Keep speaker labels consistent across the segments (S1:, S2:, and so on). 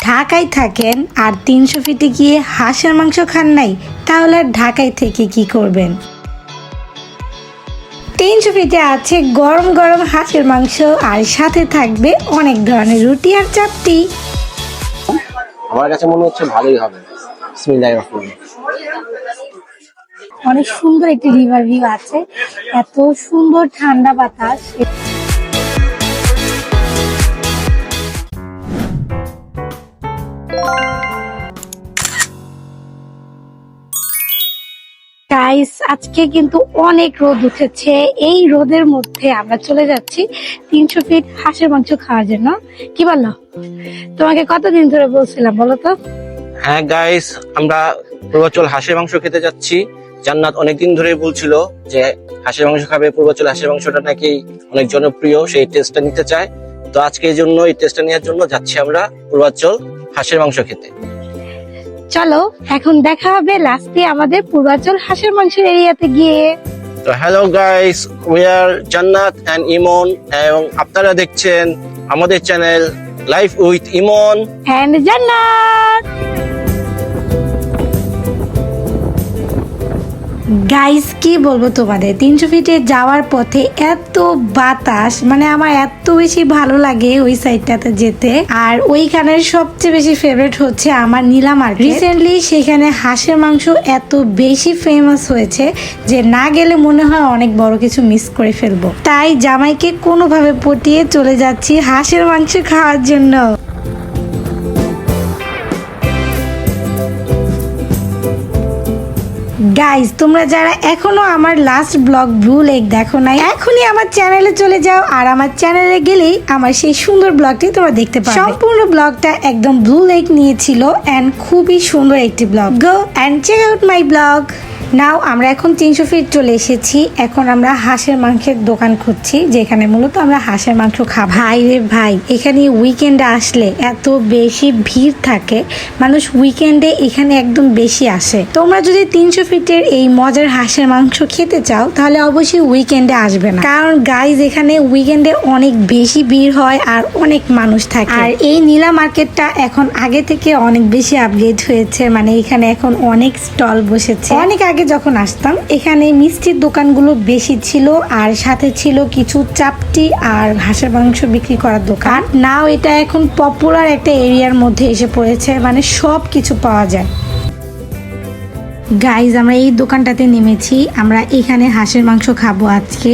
S1: ঢাকায় থাকেন আর 300 ফিটে গিয়ে হাঁসের মাংস খান নাই, তাহলে আর ঢাকায় থেকে কি করবেন? 300 ফিটে আছে গরম গরম হাঁসের মাংস আর সাথে থাকবে অনেক ধরনের রুটি আর চাপটি।
S2: আমার কাছে মনে হচ্ছে ভালোই হবে। বিসমিল্লাহির রহমানির রহিম।
S1: অনেক সুন্দর একটি রিভার ভিউ আছে, এত সুন্দর ঠান্ডা বাতাস। গাইস, আজকে কিন্তু অনেক রোদ উঠেছে। এই রোদের মধ্যে আমরা চলে যাচ্ছি 300 ফিট হাঁসের মাংস খাওয়ার জন্য। কি বলো? তোমাকে কতদিন ধরে বলছিলাম বলো তো?
S2: হ্যাঁ গাইস, আমরা পূর্বাচল হাঁসের মাংস খেতে যাচ্ছি। জান্নাত অনেকদিন ধরে বলছিল যে হাঁসের মাংস খাবে, পূর্বাচল হাঁসের মাংসটা নাকি অনেক জনপ্রিয়, সেই টেস্টটা নিতে চায়। তো আজকে এই জন্য এই টেস্টটা নেওয়ার জন্য যাচ্ছি আমরা পূর্বাচল হাঁসের মাংস খেতে।
S1: চলো এখন দেখা হবে লাস্টে আমাদের পূর্বাচল হাঁসের মাংসের এরিয়াতে গিয়ে।
S2: তো হ্যালো গাইস, উই আর জান্নাত এন্ড ইমন, এবং আপনারা দেখছেন আমাদের channel life with Emon
S1: and Jannat. Guys, কি বলবো তোমাদের, 300 ফিটে যাওয়ার পথে এত বাতাস, মানে আমার এত বেশি ভালো লাগে ওই সাইডটাতে যেতে। আর ওইখানের সবচেয়ে বেশি ফেভারিট হচ্ছে আমার নীলা মার্কেট। রিসেন্টলি সেখানে হাঁসের মাংস এত বেশি ফেমাস হয়েছে যে না গেলে মনে হয় অনেক বড় কিছু মিস করে ফেলবো। তাই জামাইকে কোনোভাবে পটিয়ে চলে যাচ্ছি হাঁসের মাংস খাওয়ার জন্য। গাইজ, তোমরা যারা এখনো আমার লাস্ট ব্লগ ব্লু লেক দেখো নাই, এখনই আমার চ্যানেলে চলে যাও। আর আমার চ্যানেলে গেলেই আমার সেই সুন্দর ব্লগটি তোমরা দেখতে পাবে। সম্পূর্ণ ব্লগটা একদম ব্লু লেক নিয়েছিল এন্ড খুবই সুন্দর একটি blog. Go and check out my blog now. আমরা এখন 300 ফিট চলে এসেছি। এখন আমরা হাঁসের মাংসের দোকান খুঁজছি, যেখানে মূলত আমরা হাঁসের মাংস খাবো। ভাই রে ভাই, এখানে উইকেন্ডে আসলে এত বেশি ভিড় থাকে, মানুষ উইকেন্ডে এখানে একদম বেশি আসে। তোমরা যদি 300 ফিটের এই মজার হাঁসের মাংস খেতে চাও তাহলে অবশ্যই উইকেন্ডে আসবে না, কারণ গাইজ এখানে উইকেন্ডে অনেক বেশি ভিড় হয় আর অনেক মানুষ থাকে। আর এই নীলা মার্কেটটা এখন আগে থেকে অনেক বেশি আপগ্রেড হয়েছে, মানে এখানে এখন অনেক স্টল বসেছে। অনেক আগে যখন আসতাম এখানে মিষ্টির দোকানগুলো বেশি ছিল, আর সাথে ছিল কিছু চাপটি আর হাঁসের মাংস বিক্রি করার দোকান। নাও এটা এখন পপুলার একটা এরিয়ার মধ্যে এসে পড়েছে, মানে সব কিছু পাওয়া যায়। গাইজ, আমরা এই দোকানটাতে নেমেছি। আমরা এখানে হাঁসের মাংস খাবো আজকে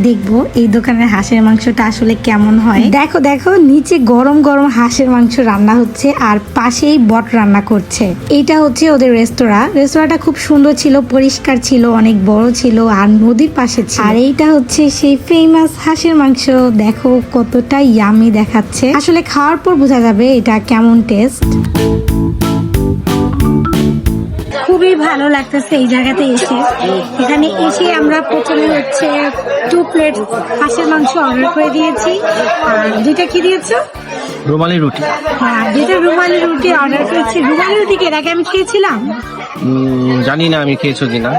S1: দেখবো এই দোকানের হাঁসের মাংসটা আসলে কেমন হয়। দেখো দেখো, নিচে গরম গরম হাঁসের মাংস রান্না হচ্ছে আর পাশেই বট রান্না করছে। এটা হচ্ছে ওদের রেস্তোরাঁটা খুব সুন্দর ছিল, পরিষ্কার ছিল, অনেক বড় ছিল আর নদীর পাশে ছিল। আর এইটা হচ্ছে সেই ফেমাস হাঁসের মাংস। দেখো কতটা ইয়ামি দেখাচ্ছে, আসলে খাওয়ার পর বোঝা যাবে এটা কেমন টেস্ট। খুবই ভালো লাগতেছে এই জায়গাতে এসে। এখানে এসে আমরা প্রথমে হচ্ছে 2 প্লেট হাঁসের মাংস অর্ডার করে দিয়েছি। আর দুইটা কি দিয়েছো?
S2: রুমালি রুটি।
S1: হ্যাঁ, দুইটা রুমালি রুটি অর্ডার করেছি। রুমালি রুটি এর আগে আমি খেয়েছিলাম,
S2: জানি না আমি খেয়েছো কিনা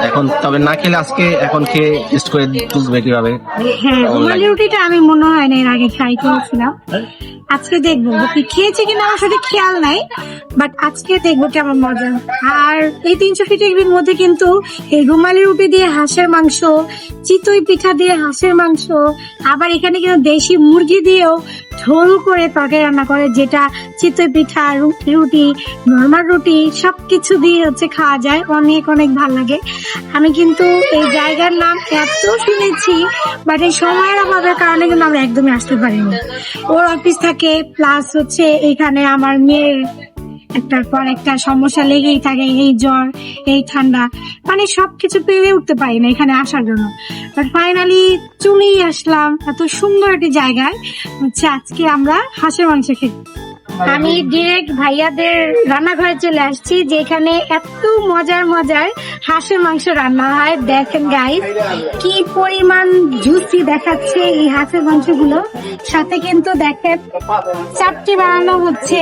S2: এখন, তবে না খেলে আজকে এখন খেয়ে টেস্ট করে বুঝবে কিভাবে।
S1: হ্যাঁ, রুমালি রুটিটা আমি মনে হয় না এর আগে ট্রাই করেছিলাম। আজকে দেখবো খেয়েছি কিনা, আমার সাথে খেয়াল নাই, বাট আজকে দেখবো কেমন মজা। আর এই 300 ফিটের মধ্যে কিন্তু এই রুমালি রুটি দিয়ে হাঁসের মাংস, চিতই পিঠা দিয়ে হাঁসের মাংস, আবার এখানে কিন্তু দেশি মুরগি দিয়েও ঝোল করে তরকারি রান্না করে, যেটা চিতই পিঠা, রুটি, নর্মাল রুটি সবকিছু দিয়ে হচ্ছে খাওয়া যায়। অনেক অনেক ভালো লাগে। আমি কিন্তু এই জায়গার নাম এত শুনেছি, বাট এই সময়ের অভাবের কারণে কিন্তু আমরা একদমই আসতে পারিনি। ওর অফিস থাকে, প্লাস হচ্ছে এখানে আমার মেয়ের একটার পর একটা সমস্যা লেগেই থাকে, এই জ্বর, এই ঠান্ডা, মানে সবকিছু পেরে উঠতে পারি না এখানে আসার জন্য। বাট ফাইনালি চলেই আসলাম এত সুন্দর একটি জায়গায়, হচ্ছে আজকে আমরা হাঁসের মাংস খেতে। আমি ডিরেক্ট ভাইয়াদের রান্নাঘরে চলে আসছি, যেখানে এত মজার মজার হাঁসের মাংস রান্না হয়। দেখেন গাইস, কি পরিমাণ জুসি দেখাচ্ছে এই হাঁসের মাংসগুলো। সাথে কিন্তু দেখেন চাপটি বানানো হচ্ছে,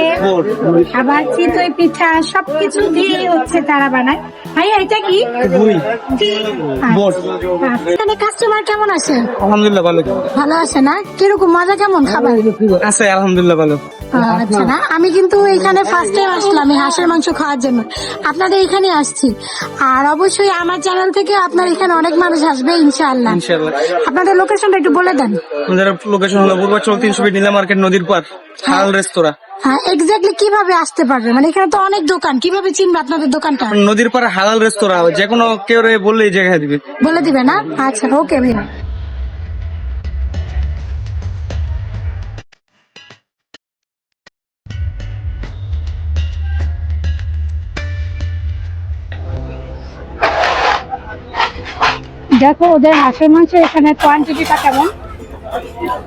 S1: আবার চিতই পিঠা, সবকিছু দিয়ে হচ্ছে তারা বানায়। ভাইয়া এটা কি? এখানে কাস্টমার কেমন আসে?
S3: আলহামদুলিল্লাহ ভালো।
S1: ভালো আসে না? কিরকম মজা, কেমন খাবার
S3: আছে? আলহামদুলিল্লাহ ভালো।
S1: আচ্ছা, আসে না। আমি কিন্তু এখানে ফার্স্ট টাইম আসলাম এই হাঁসের মাংস খাওয়ার জন্য, আপনাদের এখানে আসছি। আর অবশ্যই আমার চ্যানেল থেকে আপনার এখানে অনেক মানুষ আসবে ইনশাআল্লাহ।
S3: ইনশাআল্লাহ।
S1: আপনাদের লোকেশনটা একটু বলে দেন।
S3: আমাদের লোকেশন হলো পূর্বাচল 300 ফিট নীলা মার্কেট, নদীর পার, হালাল রেস্তোরাঁ।
S1: হ্যাঁ, এক্স্যাক্টলি কিভাবে আসতে পারবে, মানে এখানে তো অনেক দোকান, কিভাবে চিনবে আপনাদের দোকানটা?
S3: নদীর পার হালাল রেস্তোরাঁ, যে কোনো কেউ বললেই জায়গা দিবে।
S1: বলে দিবে না? আচ্ছা, ওকে ভাইয়া। দেখো ওদের হাঁসের মাংস এখানে কোয়ান্টিটিটা কেমন।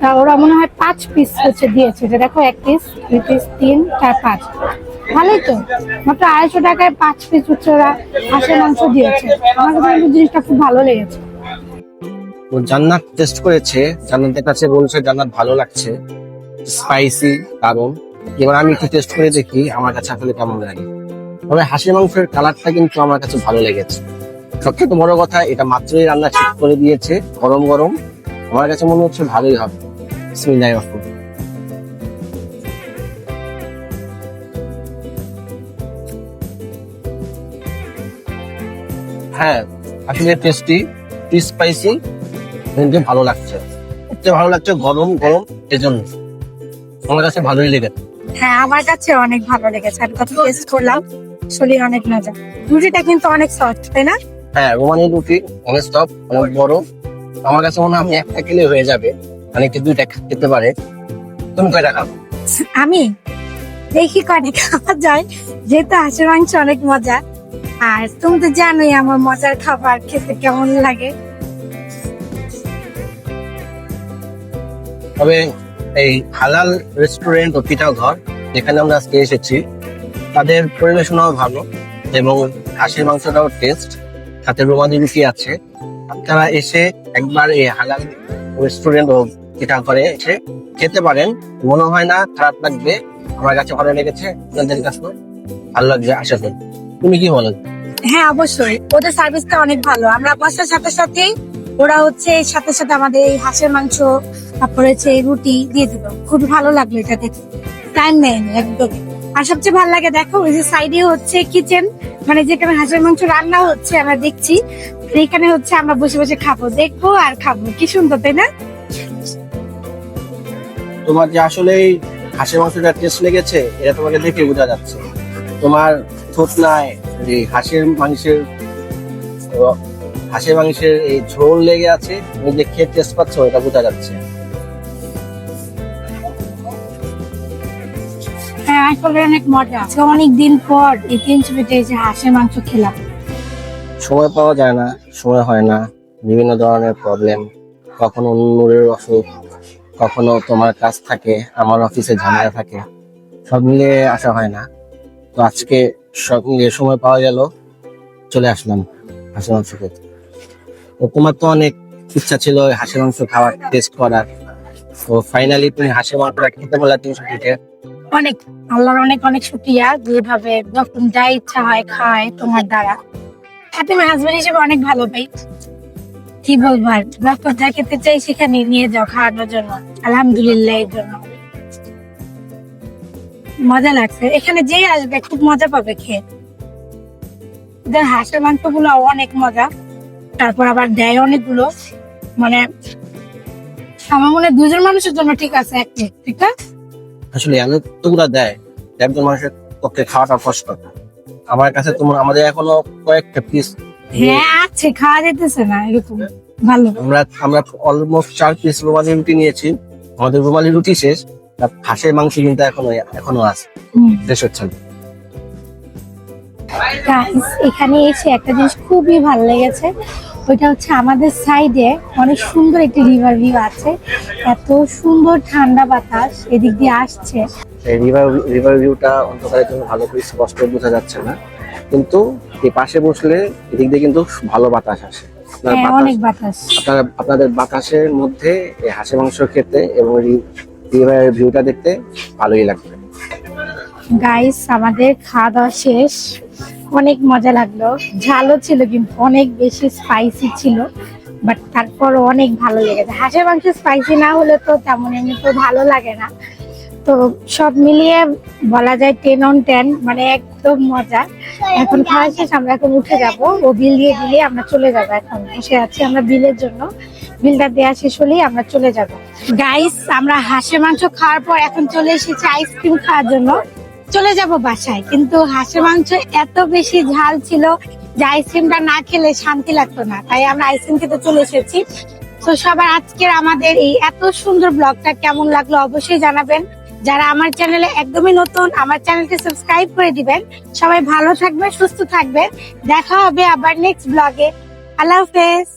S1: তা ওরা মনে হয় 5 পিস হচ্ছে দিয়েছে, যে দেখো 1 পিস 2 পিস 3 4 5, ভালোই তো। মাত্র 250 টাকায় 5 পিস হচ্ছে ওরা হাঁসের মাংস দিয়েছে। আমার কাছে কিন্তু জিনিসটা খুব ভালো লেগেছে।
S2: ও জান্নাত টেস্ট করেছে, জান্নাতের কাছে বলছে জান্নাত ভালো লাগছে, স্পাইসি দারুন। এবার আমি একটু টেস্ট করে দেখি আমার কাছে আসলে কেমন লাগে। তবে হাঁসের মাংসের কালারটা কিন্তু আমার কাছে ভালো লেগেছে। সবচেয়ে বড় কথা, এটা মাত্রই রান্না শেষ করে দিয়েছে, গরম গরম। আমার কাছে মনে হচ্ছে ভালোই হবে। বিসমিল্লাহির রহমানির রহিম। হ্যাঁ, আসলে টেস্টি, স্পাইসি, কিন্তু ভালো লাগছে। সবচেয়ে ভালো লাগছে গরম গরম, এজন্য আমার কাছে ভালোই লেগেছে।
S1: হ্যাঁ, আমার কাছে অনেক ভালো লেগেছে। আমি কত টেস্ট করলাম, শরীর অনেক মজা। রুটিটা কিন্তু অনেক সফট, তাই না?
S2: হ্যাঁ, রোমানি রুটি অনেক সফট, অনেক বড়। আমার কাছে মনে হয় আমি একটা খেলে হয়ে যাবে, অনেকে 2টা খেতে পারে। তুমি কয়টা খাও?
S1: আমি দেখি কয়টা খাওয়া যায়, যেহেতু হাঁসের মাংস অনেক মজা। আর তুমি তো জানোই আমার মজার খাবার খেতে কেমন লাগে।
S2: তবে এই হালাল রেস্টুরেন্ট ও পিঠা ঘর যেখানে আমরা আজকে এসেছি, তাদের পরিবেশনাও ভালো এবং হাঁসের মাংসটাও টেস্ট, সাথে রোমানি রুটি আছে। আপনারা এসে একবার এই হালাল রেস্টুরেন্ট ও পিঠা ঘরে এসে খেতে পারেন, মনে হয় না খারাপ লাগবে। আমার কাছে ভালো লেগেছে, আপনাদের কাছে ভালো লাগবে আশা করি। তুমি কি বলো?
S1: হ্যাঁ, অবশ্যই ওদের সার্ভিসটা অনেক ভালো। আমরা বসার সাথে সাথেই ওরা হচ্ছে সাথে সাথে আমাদের এই হাঁসের মাংস, তারপরে হচ্ছে এই রুটি দিয়ে দিল। খুবই ভালো লাগলো এটা দেখতে, টাইম নেয়নি একদম। আর সবচেয়ে ভালো লাগে দেখো ওই যে সাইডে হচ্ছে কিচেন, মানে যেখানে হাঁসের মাংস রান্না হচ্ছে আমরা দেখছি। এখানে হচ্ছে আমরা বসে বসে খাবো, দেখবো আর খাবো। কি সুন্দর, তাই না?
S2: তোমার যে আসলে হাঁসের মাংসটা টেস্ট লেগেছে, এটা তোমাকে দেখে বোঝা যাচ্ছে। তোমার থুতনায় এই হাঁসের মাংসের এই ঝোল লেগে আছে, তুমি যে খেয়ে টেস্ট পাচ্ছ এটা বোঝা যাচ্ছে।
S1: হ্যাঁ, আসলে অনেক মজা। আজকে অনেক দিন পর এই 300 ফিটে যে হাঁসের মাংস খেলাম।
S2: সময় পাওয়া যায় না, সময় হয় না, বিভিন্ন ধরনের প্রবলেম, কখনো নূরের অসুখ, কখনো তোমার কাজ থাকে, আমার অফিসে ঝামেলা থাকে, সব মিলিয়ে আসা হয় না। তো আজকে সব মিলিয়ে সময় পাওয়া গেল, চলে আসলাম হাঁসের মাংস খেতে। তো তোমার তো অনেক ইচ্ছা ছিল হাঁসের মাংস খাওয়ার, টেস্ট করার। তো ফাইনালি তুমি হাঁসের মাংসটা খেতে বললা 300 ফিটে।
S1: অনেক, আল্লাহর অনেক অনেক শুকরিয়া, যেভাবে যখন যা ইচ্ছা হয় খায় তোমার দ্বারা। আর তুমি হাজবেন্ড হিসেবে অনেক ভালো পাই। কি বলবো আর, যখন যা খেতে চাই সেখানে নিয়ে যাও খাওয়ানোর জন্য। আলহামদুলিল্লাহ, এর জন্য মজা লাগছে। এখানে যে আসবে খুব মজা পাবে খেয়ে। এদের হাঁসের মাংস গুলো অনেক মজা, তারপর আবার দেয় অনেকগুলো। মানে আমার মনে হয় 2জন মানুষের জন্য ঠিক আছে, এক প্লেট, ঠিক আছে।
S2: আসলে এতগুলা দেয়, একজন মানুষের পক্ষে খাওয়াটা কষ্ট। আমার কাছে তোমার আমাদের এখনো কয়েকটা পিস,
S1: হ্যাঁ আছে, খাওয়া যেতেছে না এরকম ভালো।
S2: আমরা অলমোস্ট 4 পিস রুমালি রুটি নিয়েছি। আমাদের রুমালি রুটি শেষ, আর হাঁসের মাংস কিন্তু এখনো আছে, শেষ হচ্ছে না।
S1: Guys, এখানে এসে একটা জিনিস খুবই ভালো লেগেছে, ওইটা হচ্ছে আমাদের সাইডে অনেক সুন্দর একটি রিভার ভিউ আছে। এত সুন্দর ঠান্ডা বাতাস এদিক দিয়ে আসছে।
S2: এই রিভার ভিউটা অন্ধকারের জন্য ভালো করে স্পষ্ট বোঝা যাচ্ছে না, কিন্তু এই পাশে বসলে এদিক দিয়ে কিন্তু ভালো বাতাস আসে।
S1: হ্যাঁ, অনেক বাতাস।
S2: আপনাদের বাতাসের মধ্যে এই হাঁসের মাংস খেতে এবং রিভারের ভিউটা দেখতে ভালোই লাগবে।
S1: গাইস, আমাদের খাওয়া দাওয়া শেষ, অনেক মজা লাগলো। ঝালও ছিল কিন্তু অনেক বেশি স্পাইসি ছিল, বাট তারপরও অনেক ভালো লেগেছে। হাঁসের মাংস স্পাইসি না হলে তো তেমন এমনি তো ভালো লাগে না, তো সব মিলিয়ে বলা যায় 10/10, মানে একদম মজা। এখন খাওয়া শেষ, আমরা এখন উঠে যাব, ও বিল দিয়ে দিলে আমরা চলে যাব। এখন বসে আছি আমরা বিলের জন্য, বিলটা দেওয়া শেষ হলেই আমরা চলে যাব। গাইস, আমরা হাঁসের মাংস খাওয়ার পর এখন চলে এসেছি আইসক্রিম খাওয়ার জন্য। চলে যাব বাসায়, কিন্তু হাঁসের মাংস এত বেশি ঝাল ছিল যে আইসক্রিমটা না খেলে শান্তি লাগতো না, তাই আমরা আইসক্রিম খেতে চলে এসেছি। তো সবার আজকের আমাদের এই এত সুন্দর ব্লগটা কেমন লাগলো অবশ্যই জানাবেন। যারা আমার চ্যানেলে একদমই নতুন, আমার চ্যানেলকে সাবস্ক্রাইব করে দিবেন। সবাই ভালো থাকবেন, সুস্থ থাকবেন। দেখা হবে আবার নেক্সট ব্লগে। আল্লাহ হাফেজ।